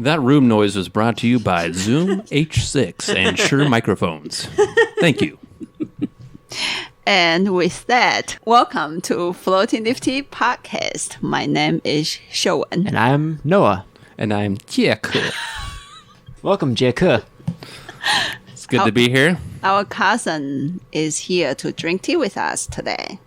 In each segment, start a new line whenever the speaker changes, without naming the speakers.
That room noise was brought to you by Zoom H6 and Shure microphones. Thank you.
And with that, welcome to Floating Nifty Podcast. My name is Shouwen.
And I'm Noah.
And I'm Jieku.
Welcome, Jieku.
It's good to be here.
Our cousin is here to drink tea with us today.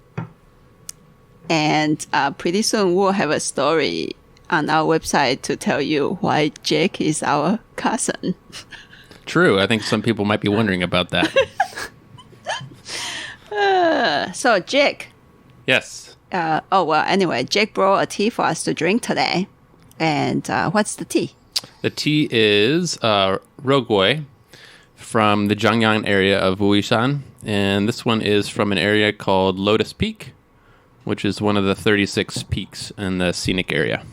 And pretty soon we'll have a story on our website to tell you why Jake is our cousin.
True. I think some people might be wondering about that.
So Jake.
Yes.
Anyway, Jake brought a tea for us to drink today. And what's the tea?
The tea is Rou Gui from the Zheng Yan area of Wuyi Shan. And this one is from an area called Lotus Peak, which is one of the 36 peaks in the scenic area.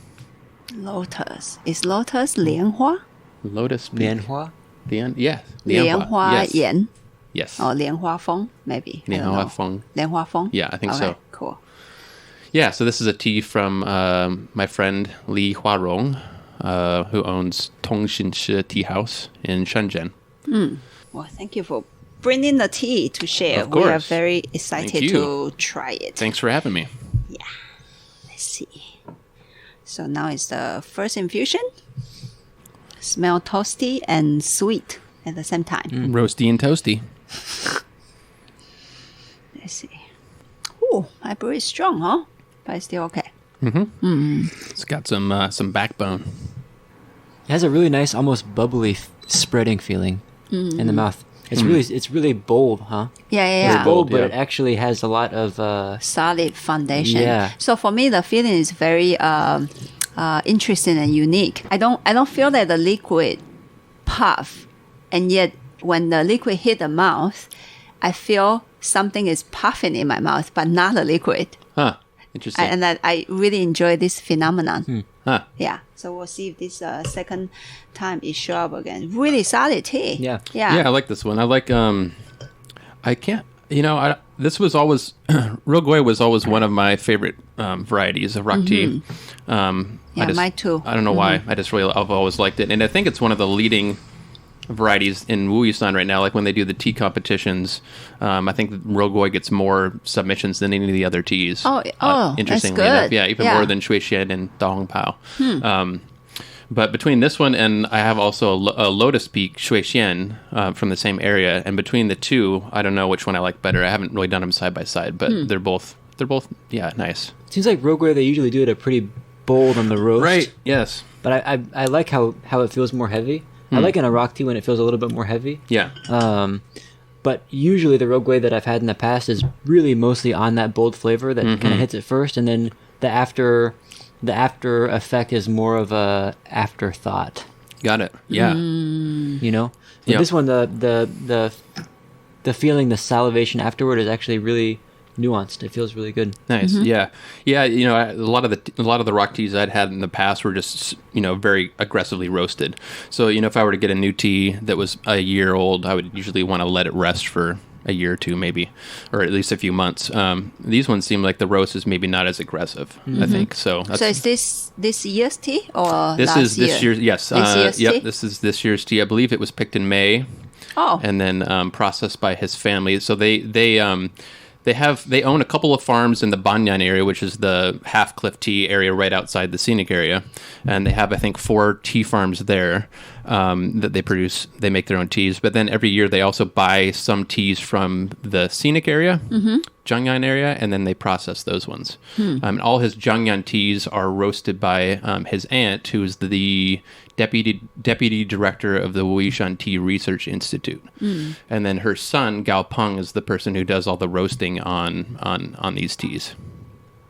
Lotus. Is lotus 莲花?
Lotus Peak.
莲花?
Yes.
莲花岩?
Yes.
Or 莲花峰, maybe.
莲花峰.
莲花峰?
Yeah, I think so.
Cool.
Yeah, so this is a tea from my friend Li Huarong, who owns Tongxinshi Tea House in Shenzhen.
Well, thank you for bringing the tea to share.
Of course.
We are very excited to try it.
Thanks for having me.
Yeah. Let's see. So now it's the first infusion. Smell toasty and sweet at the same time.
Roasty and toasty.
Let's see. Ooh, my brew is strong, huh? But it's still okay.
It's got some backbone.
It has a really nice, almost bubbly, spreading feeling in the mouth. It's really bold, huh?
Yeah.
It's bold, but
yeah.
it actually has a lot of...
solid foundation.
Yeah.
So for me, the feeling is very interesting and unique. I don't feel that the liquid puff, and yet when the liquid hit the mouth, I feel something is puffing in my mouth, but not the liquid.
Huh. Interesting.
And I really enjoy this phenomenon.
Huh.
Yeah. So we'll see if this second time it show up again. Really solid tea.
Yeah.
Yeah, I like this one. I like, I can't, this was always, Rou Gui was always one of my favorite varieties of rock tea.
Mine too.
I don't know why. I've always liked it. And I think it's one of the leading varieties in Wuyi Shan right now. Like when they do the tea competitions, I think Rou Gui gets more submissions than any of the other teas. Interestingly
that's
enough.
good.
Yeah, even more than Shui Xian and Da Hong Pao. But between this one and I have also a Lotus Peak Shui Xian from the same area, and between the two, I don't know which one I like better. I haven't really done them side by side, but they're both nice.
Seems like Rou Gui, they usually do it a pretty bold on the roast.
Right. Yes.
But I like how it feels more heavy. I like in a rock tea when it feels a little bit more heavy.
Yeah.
But usually the Rou Gui that I've had in the past is really mostly on that bold flavor that kind of hits it first, and then the after effect is more of a afterthought.
Got it. Yeah.
But this one, the feeling, the salivation afterward is actually really nuanced. It feels really good.
Nice. Yeah. A lot of the rock teas I'd had in the past were just very aggressively roasted. So if I were to get a new tea that was a year old, I would usually want to let it rest for a year or two, maybe, or at least a few months. These ones seem like the roast is maybe not as aggressive. I think so.
So is this year's tea or
this
last
is this
year?
year's? Yes.
This year's tea?
This is this year's tea. I believe it was picked in May.
Oh.
And then processed by his family. So they own a couple of farms in the Banyan area, which is the Half Cliff Tea area right outside the scenic area, and they have I think 4 tea farms there that they produce. They make their own teas, but then every year they also buy some teas from the scenic area, Zheng Yan area, and then they process those ones. All his Zheng Yan teas are roasted by his aunt, who's the deputy director of the Wuyi Shan Tea Research Institute, and then her son Gao Peng is the person who does all the roasting on these teas.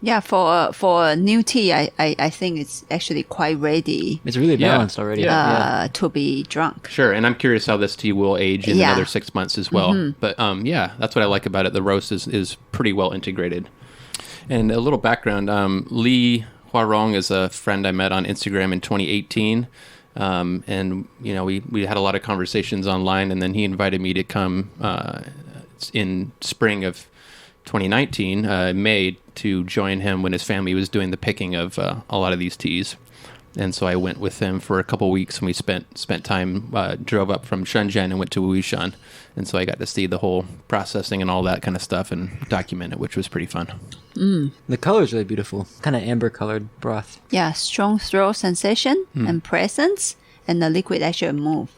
Yeah, for a new tea, I think it's actually quite ready.
It's really balanced already.
To be drunk.
Sure, and I'm curious how this tea will age in another 6 months as well. But that's what I like about it. The roast is pretty well integrated. And a little background: Li Huarong is a friend I met on Instagram in 2018. And we had a lot of conversations online, and then he invited me to come in spring of 2019, May, to join him when his family was doing the picking of a lot of these teas. And so I went with him for a couple weeks, and we spent time, drove up from Shenzhen and went to Wuyi Shan. And so I got to see the whole processing and all that kind of stuff and document it, which was pretty fun.
The color is really beautiful. Kind of amber colored broth.
Yeah, strong throat sensation and presence, and the liquid actually move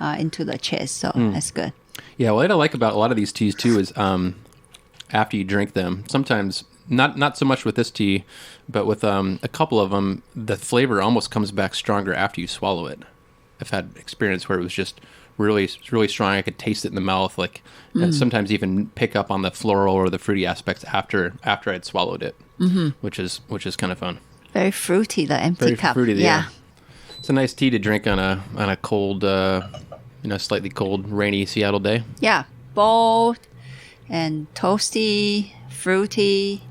into the chest. So that's good.
Yeah, what I like about a lot of these teas too is after you drink them, sometimes not so much with this tea, but with a couple of them, the flavor almost comes back stronger after you swallow it. I've had experience where it was just really strong. I could taste it in the mouth, and sometimes even pick up on the floral or the fruity aspects after I'd swallowed it, which is kind of fun.
Very fruity, the empty
Very
cup.
fruity,
yeah.
It's a nice tea to drink on a cold, slightly cold, rainy Seattle day.
Yeah, bold and toasty, fruity,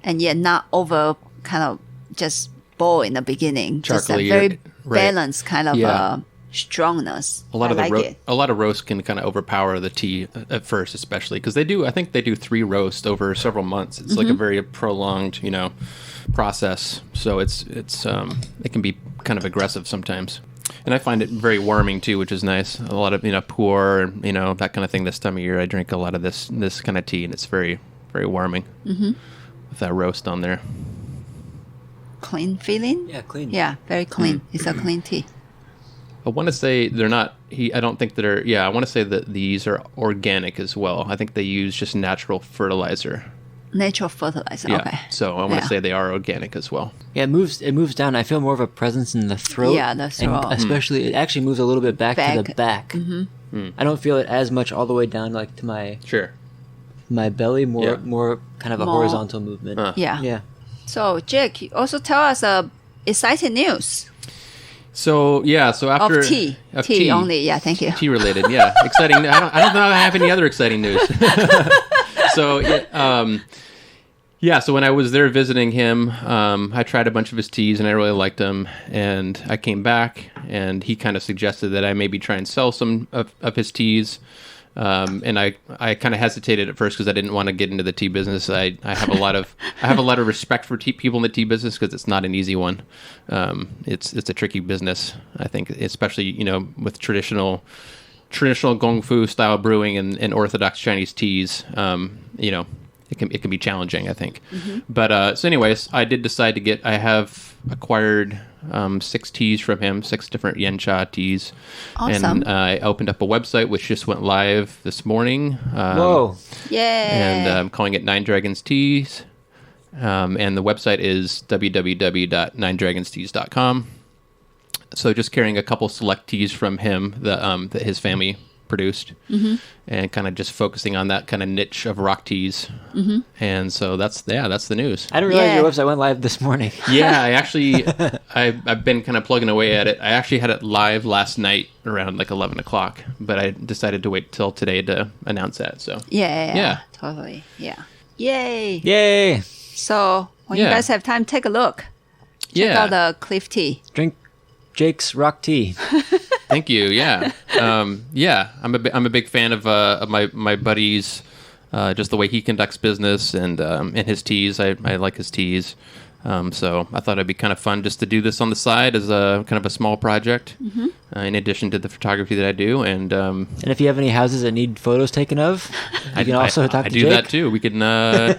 and yet not over kind of just bold in the beginning. Just a
Chocolatey,
very
right.
balanced kind of strongness.
A lot
I
of
like it.
a lot of roast can kind of overpower the tea at first, especially because I think they do 3 roasts over several months. It's like a very prolonged, process. So it can be kind of aggressive sometimes. And I find it very warming too, which is nice. A lot of pour, that kind of thing. This time of year, I drink a lot of this kind of tea, and it's very, very warming with that roast on there.
Clean feeling?
Yeah, clean.
Yeah, very clean. It's a clean tea.
I want to say they're not. I don't think they're. Yeah, I want to say that these are organic as well. I think they use just natural fertilizer.
Natural fertilizer.
Yeah.
Okay.
So I want to say they are organic as well.
Yeah, it moves down. I feel more of a presence in the throat.
Yeah, the throat.
And especially, it actually moves a little bit back to the back. I don't feel it as much all the way down, like to my belly. More kind of a horizontal movement.
Yeah.
Yeah.
So, Jake, you also tell us exciting news
So after
of tea only. Yeah, thank you.
tea related, yeah, exciting. I don't know if I have any other exciting news. So so when I was there visiting him, I tried a bunch of his teas and I really liked them. And I came back and he kind of suggested that I maybe try and sell some of his teas. And I kind of hesitated at first because I didn't want to get into the tea business. I have a lot of respect for people in the tea business because it's not an easy one. It's a tricky business, I think, especially with traditional Gong Fu style brewing and orthodox Chinese teas. It can be challenging, I think. But so anyways, I did decide I have acquired 6 teas from him, 6 different yen cha teas.
Awesome.
And I opened up a website which just went live this morning.
Whoa.
Yeah.
And I'm calling it 9 Dragons Teas. And the website is www.9dragonsteas.com. So just carrying a couple select teas from him that his family produced, and kind of just focusing on that kind of niche of rock teas. And so that's the news.
I didn't realize your website went live this morning.
Yeah, I actually I've been kind of plugging away at it. I actually had it live last night around like 11 o'clock, but I decided to wait till today to announce that. So
Yeah. Totally. Yeah. Yay.
Yay!
So when you guys have time, take a look. Check out the Cliff Tea.
Drink Jake's rock tea.
Thank you. Yeah. I'm a big fan of my buddy's, just the way he conducts business and his teas. I like his teas. So I thought it'd be kind of fun just to do this on the side as a kind of a small project, in addition to the photography that I do. And
if you have any houses that need photos taken of, you can also talk to Jake.
I do that too. We can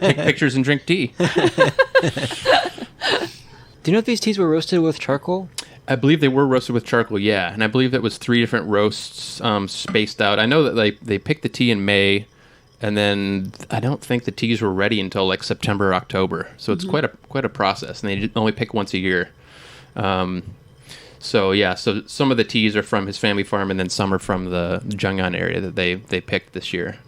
take pictures and drink tea.
Do you know if these teas were roasted with charcoal?
I believe they were roasted with charcoal, yeah. And I believe that was 3 different roasts spaced out. I know that they picked the tea in May, and then I don't think the teas were ready until like September or October. So it's quite a process, and they only pick once a year. So some of the teas are from his family farm, and then some are from the Zheng Yan area that they picked this year.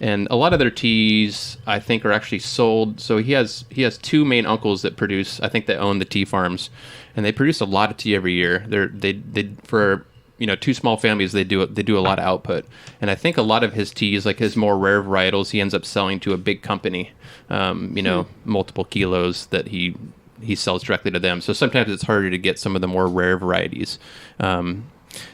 And a lot of their teas, I think, are actually sold. So he has 2 main uncles that produce. I think they own the tea farms, and they produce a lot of tea every year. They for 2 small families, they do a lot of output. And I think a lot of his teas, like his more rare varietals, he ends up selling to a big company. Multiple kilos that he sells directly to them. So sometimes it's harder to get some of the more rare varieties.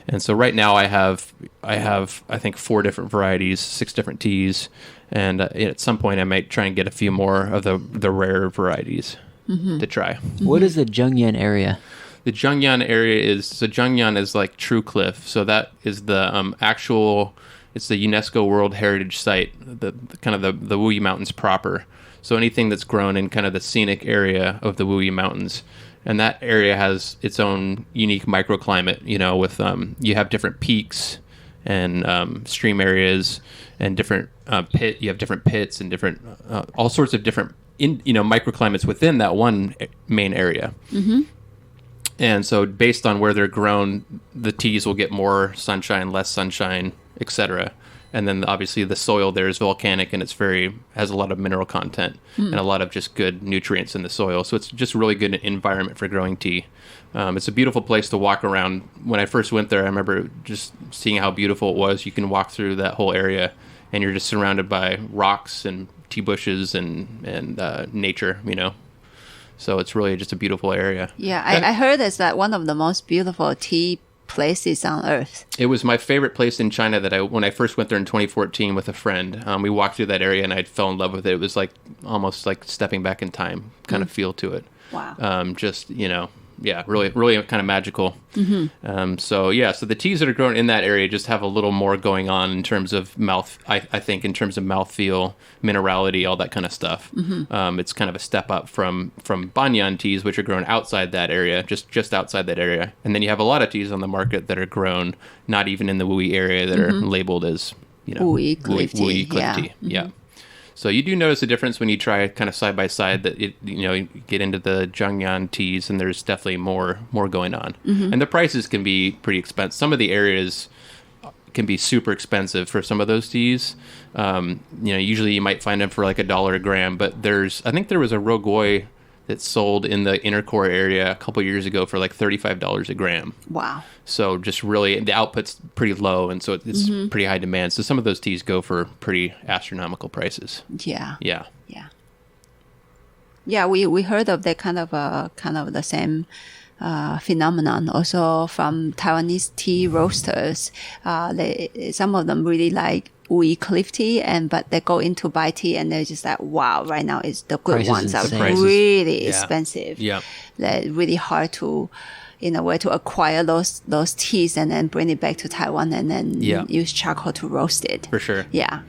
And so right now I have I think 4 different varieties, 6 different teas, and at some point I might try and get a few more of the rare varieties. to try.
What is the Zheng Yan area?
The Zheng Yan area Zheng Yan is like True Cliff. So that is the actual, it's the UNESCO World Heritage Site, the kind of the Wuyi Mountains proper. So anything that's grown in kind of the scenic area of the Wuyi Mountains. And that area has its own unique microclimate, with you have different peaks and stream areas and different you have different pits and different all sorts of different microclimates within that one main area. And so based on where they're grown, the teas will get more sunshine, less sunshine, etc. And then obviously the soil there is volcanic and has a lot of mineral content and a lot of just good nutrients in the soil. So it's just a really good environment for growing tea. It's a beautiful place to walk around. When I first went there, I remember just seeing how beautiful it was. You can walk through that whole area and you're just surrounded by rocks and tea bushes and nature, So it's really just a beautiful area.
Yeah, I heard it's that one of the most beautiful tea places on earth.
It was my favorite place in China when I first went there in 2014 with a friend. We walked through that area and I fell in love with it. It was like almost like stepping back in time kind of feel to it.
Wow.
Really, really kind of magical. So the teas that are grown in that area just have a little more going on in terms of mouth, I think, in terms of mouthfeel, minerality, all that kind of stuff. It's kind of a step up from banyan teas, which are grown outside that area, just outside that area. And then you have a lot of teas on the market that are grown not even in the Wuyi area that are labeled as,
Wuyi Cliff Tea.
Cliff Tea. Yeah. So you do notice a difference when you try kind of side by side that you get into the Zheng Yan teas and there's definitely more going on. And the prices can be pretty expensive. Some of the areas can be super expensive for some of those teas. Usually you might find them for like $1 a gram, but I think there was a Rou Gui that sold in the inner core area a couple years ago for like $35 a gram.
Wow.
So just really, the output's pretty low, and so it's pretty high demand. So some of those teas go for pretty astronomical prices.
Yeah.
Yeah.
Yeah. Yeah, we heard of that kind of the same phenomenon also from Taiwanese tea roasters. Some of them really like Wuyi Cliff Tea, but they go into buy tea and they're just like, wow, right now is the good ones are really expensive.
Yeah.
They're really hard to, where to acquire those teas and then bring it back to Taiwan and then use charcoal to roast it.
For sure.
Yeah.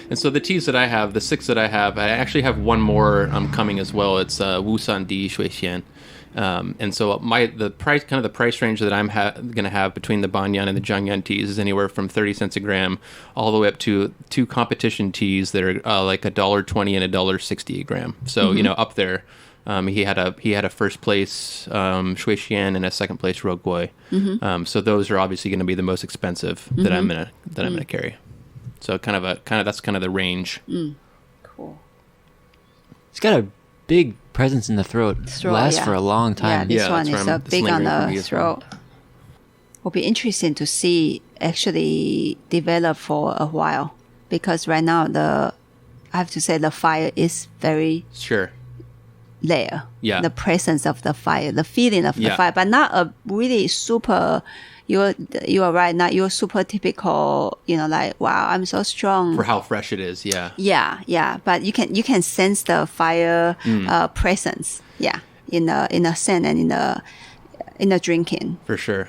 And so the teas that I have, the 6 that I have, I actually have one more coming as well. It's Wuyi Shan. And so the price range that I'm going to have between the banyan and the Zheng Yan teas is anywhere from 30 cents a gram all the way up to 2 competition teas that are like $1.20 and $1.60 a gram. So up there, he had a first place Shui Xian and a second place Rou Gui. So those are obviously going to be the most expensive that I'm gonna carry. So that's kind of the range.
Cool.
It's got a big presence in the throat. Lasts for a long time.
Yeah, this one is big on the throat. Will be interesting to see actually develop for a while, because right now I have to say the fire is very there. Yeah, the presence of the fire, the feeling of the fire, but not a really super. You are right. Not your super typical. Like, wow, I'm so strong
for how fresh it is. Yeah.
Yeah. But you can sense the fire presence. Yeah, in the scent and in the drinking.
For sure.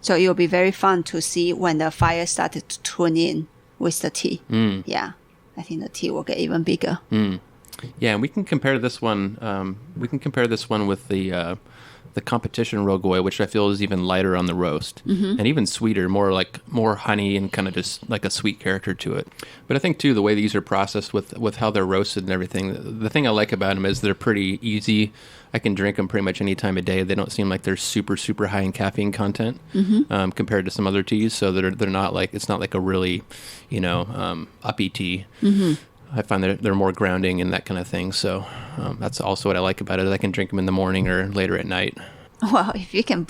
So it'll be very fun to see when the fire started to tune in with the tea. Yeah, I think the tea will get even bigger.
Yeah, and we can compare this one. With the competition Rou Gui, which I feel is even lighter on the roast and even sweeter, more honey and kind of just like a sweet character to it. But I think too the way these are processed with how they're roasted and everything, the thing I like about them is they're pretty easy. I can drink them pretty much any time of day. They don't seem like they're super, super high in caffeine content compared to some other teas. So they're not like, it's not like a really, uppy tea. I find that they're more grounding and that kind of thing. So that's also what I like about it. I can drink them in the morning or later at night.
Well, if you can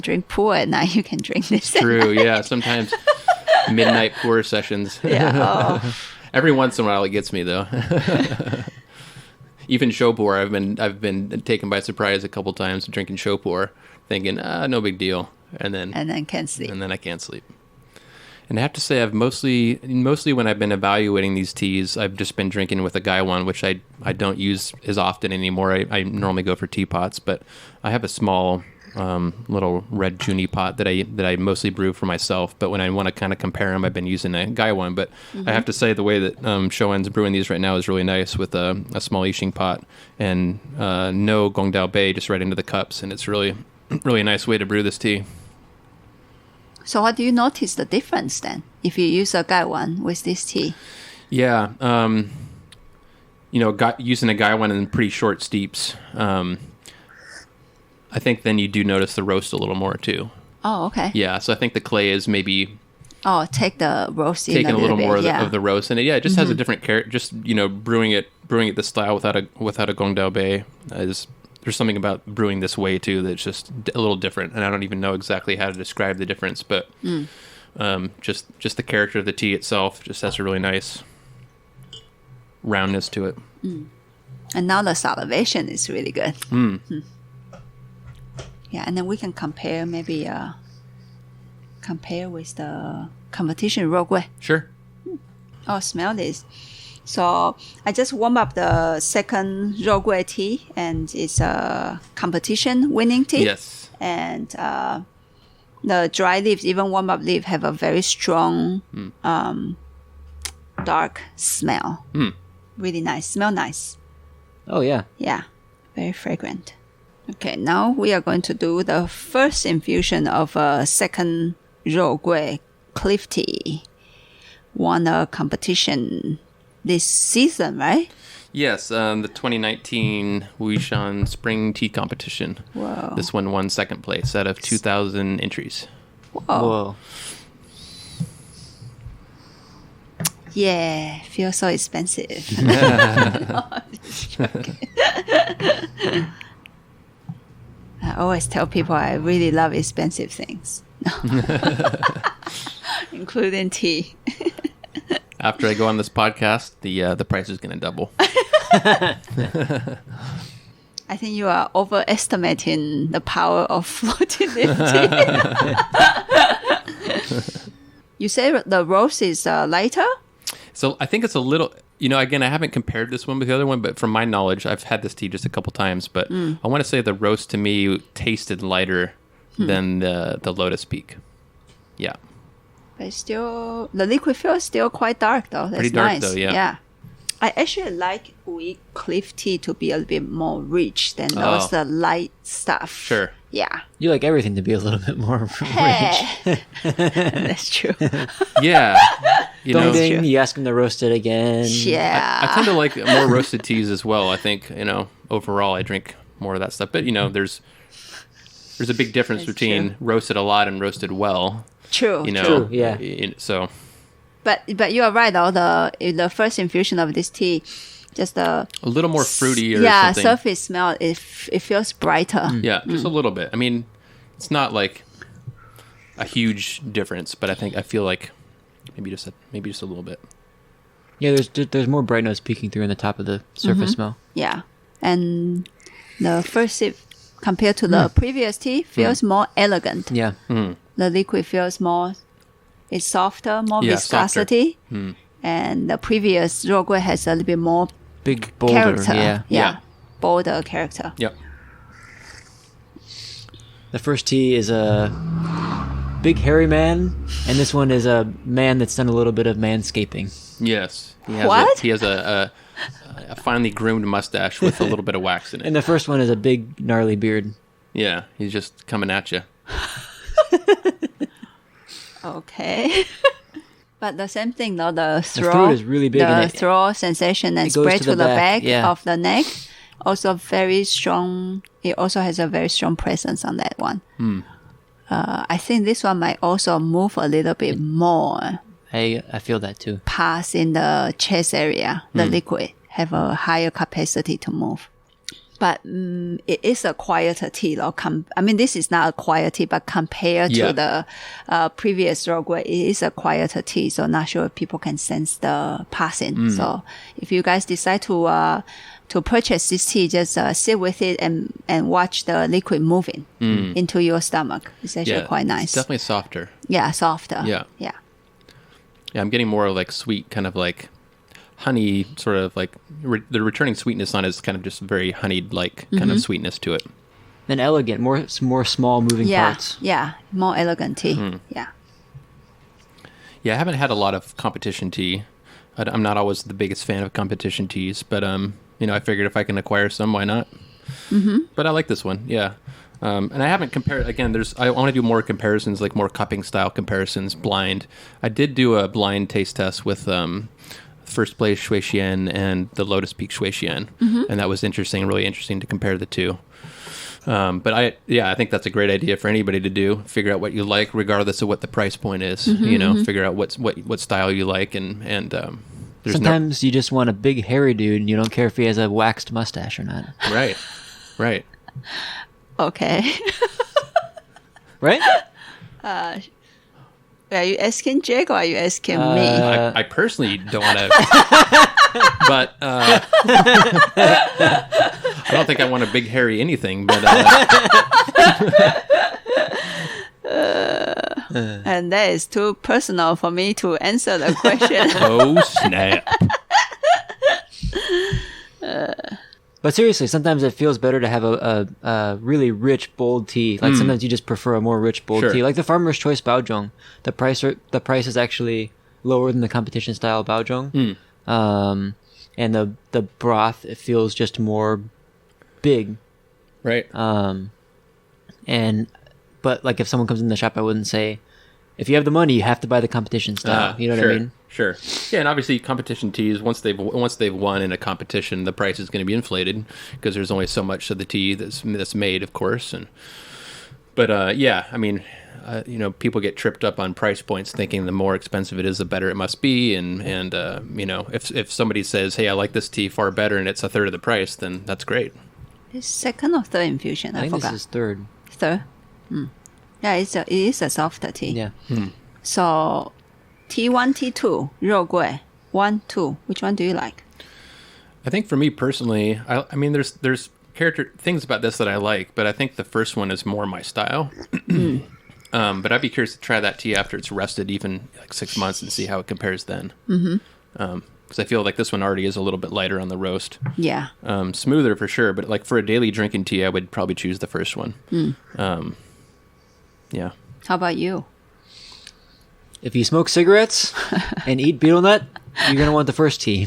drink pour at night, you can drink this.
True, yeah. Sometimes midnight pour sessions.
Yeah.
Every once in a while, it gets me though. Even show pour, I've been taken by surprise a couple times drinking show pour, thinking no big deal, and then
can't sleep.
And then I can't sleep. And I have to say, I've mostly when I've been evaluating these teas, I've just been drinking with a Gaiwan, which I don't use as often anymore. I normally go for teapots, but I have a small little red Junie pot that I mostly brew for myself. But when I want to kind of compare them, I've been using a Gaiwan. But I have to say, the way that Shoan's brewing these right now is really nice with a small Yixing pot and no Gongdao Bei just right into the cups, and it's really a nice way to brew this tea.
So how do you notice the difference then if you use a Gaiwan with this tea?
Yeah, using a Gaiwan in pretty short steeps, I think then you do notice the roast a little more too.
Oh, okay.
Yeah, so I think the clay is maybe
take the roast in
taking a little
bit,
more of the roast, and it just has a different character. Just brewing it this style without a Gongdao Bei there's something about brewing this way too that's just a little different, and I don't even know exactly how to describe the difference, but just the character of the tea itself just has a really nice roundness to it.
And now the salivation is really good. Yeah, and then we can compare with the competition Rou Gui.
Sure.
Oh, smell this. So I just warm up the second Rou Gui tea, and it's a competition winning tea.
Yes.
And the dry leaves, even warm up leaf, have a very strong dark smell. Really nice. Smell nice.
Oh, yeah.
Yeah. Very fragrant. Okay, now we are going to do the first infusion of a second Rou Gui Cliff Tea. Won a competition this season, right?
Yes, the 2019 Wuyi Shan Spring Tea Competition.
Whoa.
This one won second place out of 2,000 entries.
Whoa. Yeah, feels so expensive. I always tell people I really love expensive things, including tea.
After I go on this podcast, the price is going to double.
I think you are overestimating the power of floating tea. You say the roast is lighter?
So I think it's a little, again, I haven't compared this one with the other one, but from my knowledge, I've had this tea just a couple times, but I want to say the roast to me tasted lighter than the Lotus Peak. Yeah.
But still, the liquid feels still quite dark though. That's
pretty dark
nice.
though, yeah.
I actually like Wuyi Cliff Tea to be a little bit more rich than those the light stuff.
Sure.
Yeah.
You like everything to be a little bit more rich.
That's true.
Yeah.
Dongding, you ask them to roast it again.
Yeah.
I tend to like more roasted teas as well. I think, overall I drink more of that stuff. But, there's a big difference between roasted a lot and roasted well.
True.
True, yeah.
So...
But you are right though, the first infusion of this tea, just a
little more fruity or something.
Surface smell, it feels brighter.
Yeah, just a little bit. I mean, it's not like a huge difference, but I feel like maybe just a little bit.
Yeah, there's more bright notes peeking through in the top of the surface smell.
Yeah, and the first sip compared to the previous tea feels more elegant.
Yeah.
The liquid feels more. It's softer, more viscosity, and the previous Rou Gui has a little bit more
big, bolder,
character. Yeah, bolder character.
Yep.
The first tea is a big hairy man, and this one is a man that's done a little bit of manscaping.
Yes. He has a finely groomed mustache with a little bit of wax in it.
And the first one is a big, gnarly beard.
Yeah, he's just coming at you.
Okay. But the same thing though, the
throat is really big.
The throat sensation and spread to the back of the neck. Also very strong. It also has a very strong presence on that one. I think this one might also move a little bit more.
I feel that too.
Pass in the chest area. The liquid have a higher capacity to move. But it is a quieter tea. This is not a quiet tea, but compared to the previous Rou Gui, it is a quieter tea. So not sure if people can sense the passing. So if you guys decide to purchase this tea, just sit with it and watch the liquid moving into your stomach. It's actually quite nice.
It's definitely softer.
Yeah, softer.
Yeah.
Yeah.
Yeah, I'm getting more like sweet, kind of like honey, sort of like the returning sweetness on it is kind of just very honeyed like kind of sweetness to it.
And elegant, more small moving parts.
Yeah, more elegant tea. Yeah.
Yeah, I haven't had a lot of competition tea. I'm not always the biggest fan of competition teas, but I figured if I can acquire some, why not? But I like this one. Yeah. And I haven't compared, again, I want to do more comparisons, like more cupping style comparisons, blind. I did do a blind taste test with first place Shui Xian and the Lotus Peak Shui Xian, and that was interesting, really interesting to compare the two. But I think that's a great idea for anybody to do. Figure out what you like, regardless of what the price point is. Figure out what style you like, and
sometimes you just want a big hairy dude, and you don't care if he has a waxed mustache or not.
Right.
Okay.
Right?
Are you asking Jake or are you asking me?
I personally don't want to, but I don't think I want a big hairy anything. But
and that is too personal for me to answer the question.
oh snap!
But seriously, sometimes it feels better to have a really rich, bold tea. Like sometimes you just prefer a more rich, bold tea. Like the Farmer's Choice Baozhong, the price is actually lower than the competition style Baozhong. And the broth, it feels just more big.
Right.
But like if someone comes in the shop, I wouldn't say, if you have the money, you have to buy the competition style. You know what I mean?
Sure. Yeah, and obviously competition teas, once they've won in a competition, the price is going to be inflated because there's only so much of the tea that's made, of course. But I mean, people get tripped up on price points, thinking the more expensive it is, the better it must be. And if somebody says, "Hey, I like this tea far better," and it's a third of the price, then that's great.
It's second or third infusion? I forgot.
This is third.
Third. Yeah, it is a softer tea.
Yeah.
So, T1, T2, Rou Gui, 1, 2. Which one do you like?
I think for me personally, I mean, there's character things about this that I like, but I think the first one is more my style. But I'd be curious to try that tea after it's rested, even like 6 months, and see how it compares then. Because I feel like this one already is a little bit lighter on the roast.
Yeah.
Smoother for sure, but like for a daily drinking tea, I would probably choose the first one. Yeah.
How about you?
If you smoke cigarettes and eat betel nut, you're going to want the first tea.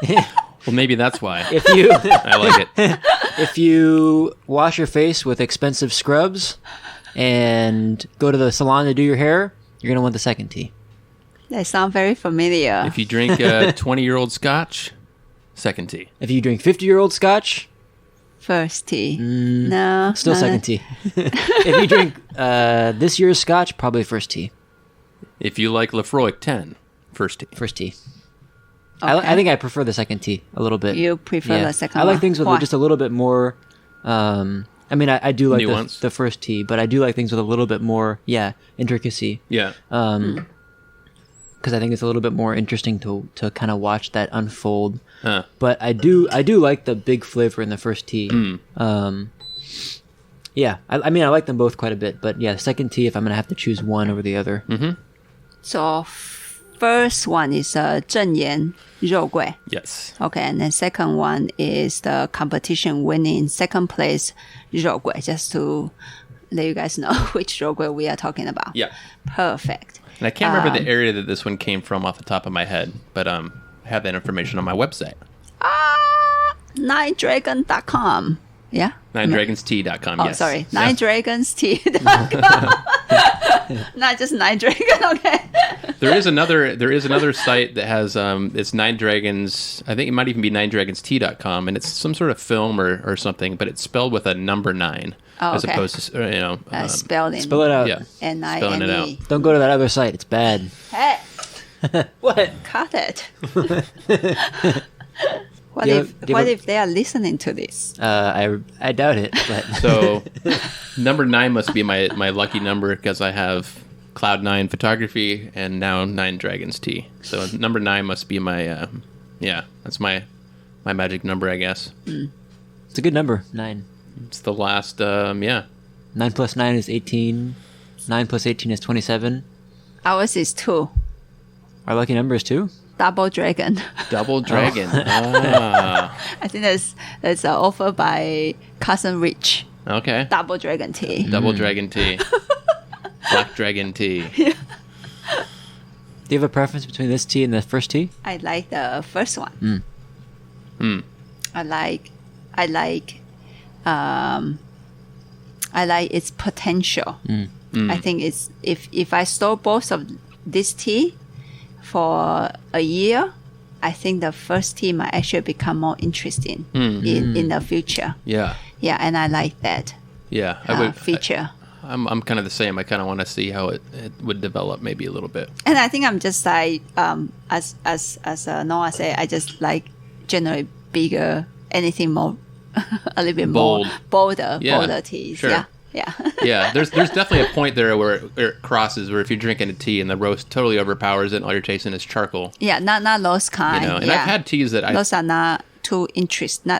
Well, maybe that's why.
I
like it.
If you wash your face with expensive scrubs and go to the salon to do your hair, you're going to want the second tea.
That sounds very familiar.
If you drink a 20-year-old scotch, second tea.
If you drink 50-year-old scotch,
first tea. No.
Still second tea. If you drink this year's scotch, probably first tea.
If you like Lefroy 10, first tea.
First tea.
Okay.
I think I prefer the second tea a little bit.
You prefer the second one?
I like things with just a little bit more... I mean, I do like the first tea, but I do like things with a little bit more, intricacy.
Yeah.
Because I think it's a little bit more interesting to kind of watch that unfold. But I do like the big flavor in the first tea. Yeah, I mean, I like them both quite a bit. But yeah, the second tea, if I'm going to have to choose one over the other.
So first one is Zheng Yan Rou Gui.
Yes.
Okay, and then second one is the competition winning second place Rou Gui, just to let you guys know which Rou Gui we are talking about.
Yeah.
Perfect.
And I can't remember the area that this one came from off the top of my head, but I have that information on my website.
ninedragon.com. Yeah?
ninedragonstea.com, yes.
Oh, sorry. ninedragonstea.com. Not just Nine Dragon, okay.
There is another site that has it's Nine Dragons. I think it might even be ninedragonstea.com, and it's some sort of film or something, but it's spelled with a number 9 as opposed to
spelling.
Spell it out.
Yeah.
N-I-N-E.
Spelling it out.
Don't go to that other site. It's bad.
Hey.
What?
Cut it. What
Do you
if they are listening to this?
I doubt it. But
So number 9 must be my lucky number because I have Cloud 9 photography and now 9 Dragons Tea. So number 9 must be my that's my magic number, I guess.
It's a good number. 9.
It's the last 9
plus 9 is 18. 9 plus 18 is 27.
Ours is 2.
Our lucky number is 2.
Double Dragon.
Double Dragon. Ah.
I think that's an offer by Cousin Rich.
Okay.
Double Dragon tea.
Double Dragon tea. Black Dragon tea.
Do you have a preference between this tea and the first tea?
I like the first one. I like its potential. I think it's if I store both of this tea for a year, I think the first tea might actually become more interesting in the future.
Yeah.
Yeah, and I like that
Yeah. I would
feature.
I'm kind of the same. I kind of want to see how it would develop maybe a little bit.
And I think I'm just like as Noah said, I just like generally bigger, anything more a little bit
Bold.
more bolder teas.
Sure.
Yeah.
Yeah, there's definitely a point there where it crosses, where if you're drinking a tea and the roast totally overpowers it and all you're tasting is charcoal.
Yeah, not those kind.
You know, and
yeah.
I've had teas that
those are not too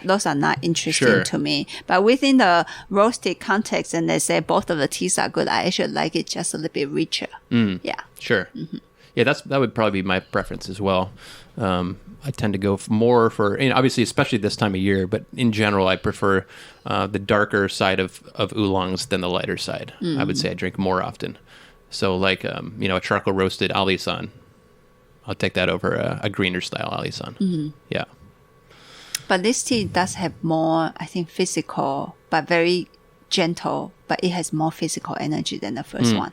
those are not interesting
Sure.
to me. But within the roasted context, and they say both of the teas are good, I actually like it just a little bit richer. Yeah.
Sure. Yeah, that would probably be my preference as well. I tend to go more for, obviously, especially this time of year, but in general, I prefer the darker side of oolongs than the lighter side. I would say I drink more often. So like, a charcoal roasted alisan, I'll take that over a greener style alisan. Yeah.
But this tea does have more, I think, physical, but very gentle, but it has more physical energy than the first one.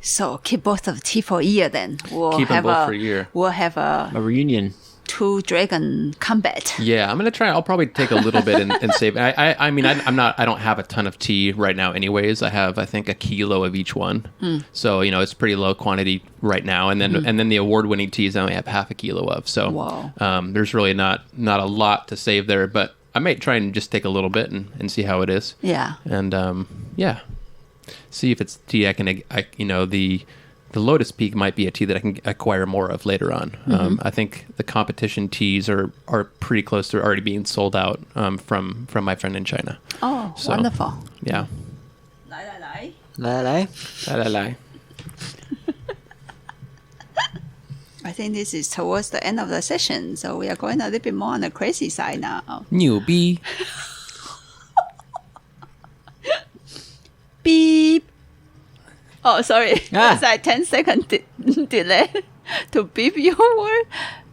So keep both of the tea for a year then.
Keep them both for a year.
We'll have a
reunion.
2 dragon combat.
Yeah, I'm gonna try. I'll probably take a little bit and save. I mean, I don't have a ton of tea right now. Anyways, I have I think a kilo of each one. So it's pretty low quantity right now. And then the award-winning teas I only have half a kilo of. So
Wow.
there's really not a lot to save there. But I might try and just take a little bit and see how it is.
Yeah.
And see if it's tea I can the Lotus Peak might be a tea that I can acquire more of later on. I think the competition teas are pretty close to already being sold out from my friend in China.
Oh,
So,
wonderful.
Yeah.
Lai.
La la.
La, la, la.
I think this is towards the end of the session, so we are going a little bit more on the crazy side now.
Newbie.
Beep. Oh, sorry. It's like 10-second delay to beep your word.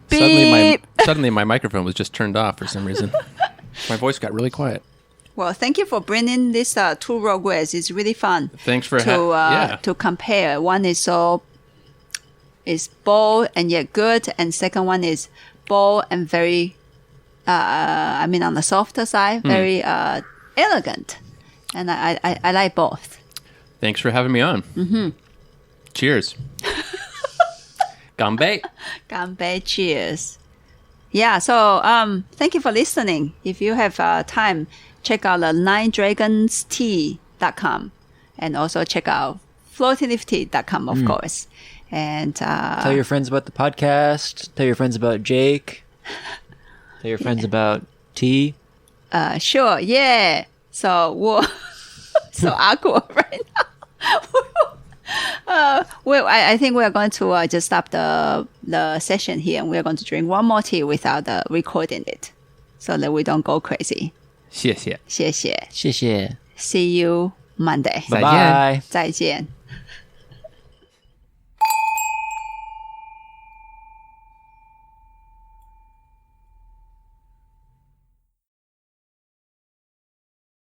Beep.
Suddenly my microphone was just turned off for some reason. My voice got really quiet.
Well, thank you for bringing this 2 Rou Guis. It's really fun.
Thanks for
to compare. One is bold and yet good, and second one is bold and very, on the softer side, very elegant. And I like both.
Thanks for having me on. Cheers. Ganbei.
Ganbei, cheers. Yeah, so thank you for listening. If you have time, check out the 9dragonstea.com and also check out floatingliftea.com, of course. And
tell your friends about the podcast. Tell your friends about Jake. Tell your friends about tea.
Sure, yeah. So we'll so awkward right now. I think we are going to just stop the session here, and we are going to drink one more tea without recording it, so that we don't go crazy.
谢谢。
谢谢。
谢谢。
See you Monday.
Bye bye.
再见。